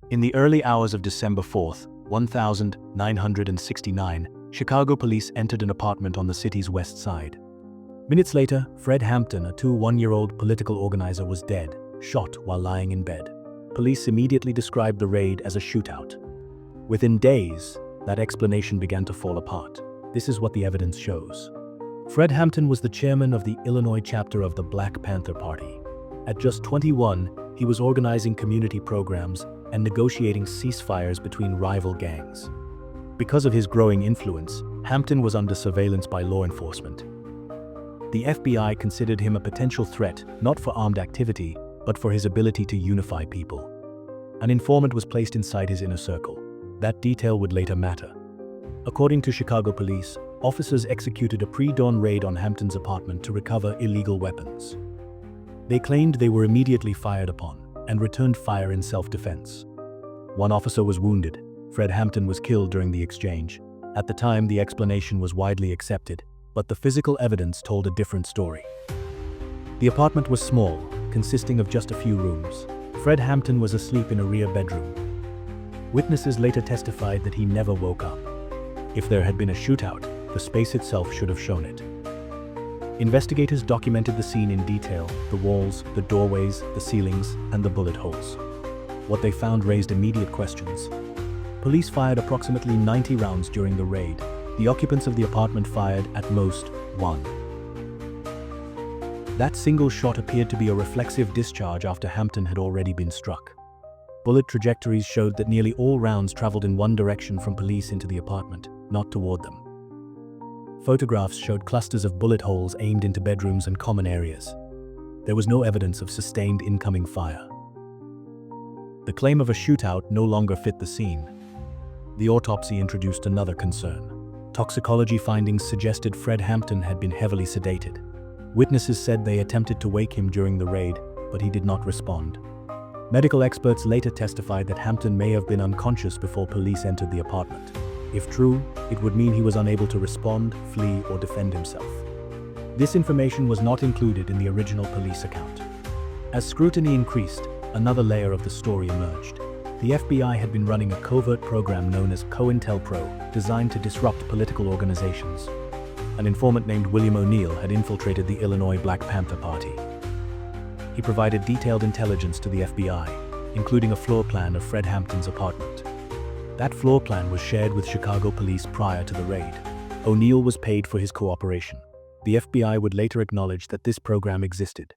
In the early hours of December 4th, 1969, Chicago police entered an apartment on the city's west side. Minutes later, Fred Hampton, a 21-year-old political organizer, was dead, shot while lying in bed. Police immediately described the raid as a shootout. Within days, that explanation began to fall apart. This is what the evidence shows. Fred Hampton was the chairman of the Illinois chapter of the Black Panther Party. At just 21, he was organizing community programs and negotiating ceasefires between rival gangs. Because of his growing influence, Hampton was under surveillance by law enforcement. The FBI considered him a potential threat, not for armed activity, but for his ability to unify people. An informant was placed inside his inner circle. That detail would later matter. According to Chicago police, officers executed a pre-dawn raid on Hampton's apartment to recover illegal weapons. They claimed they were immediately fired upon and returned fire in self-defense. One officer was wounded. Fred Hampton was killed during the exchange. At the time, the explanation was widely accepted, but the physical evidence told a different story. The apartment was small, consisting of just a few rooms. Fred Hampton was asleep in a rear bedroom. Witnesses later testified that he never woke up. If there had been a shootout, the space itself should have shown it. Investigators documented the scene in detail: the walls, the doorways, the ceilings, and the bullet holes. What they found raised immediate questions. Police fired approximately 90 rounds during the raid. The occupants of the apartment fired, at most, one. That single shot appeared to be a reflexive discharge after Hampton had already been struck. Bullet trajectories showed that nearly all rounds traveled in one direction from police into the apartment, not toward them. Photographs showed clusters of bullet holes aimed into bedrooms and common areas. There was no evidence of sustained incoming fire. The claim of a shootout no longer fit the scene. The autopsy introduced another concern. Toxicology findings suggested Fred Hampton had been heavily sedated. Witnesses said they attempted to wake him during the raid, but he did not respond. Medical experts later testified that Hampton may have been unconscious before police entered the apartment. If true, it would mean he was unable to respond, flee, or defend himself. This information was not included in the original police account. As scrutiny increased, another layer of the story emerged. The FBI had been running a covert program known as COINTELPRO, designed to disrupt political organizations. An informant named William O'Neill had infiltrated the Illinois Black Panther Party. He provided detailed intelligence to the FBI, including a floor plan of Fred Hampton's apartment. That floor plan was shared with Chicago police prior to the raid. O'Neill was paid for his cooperation. The FBI would later acknowledge that this program existed,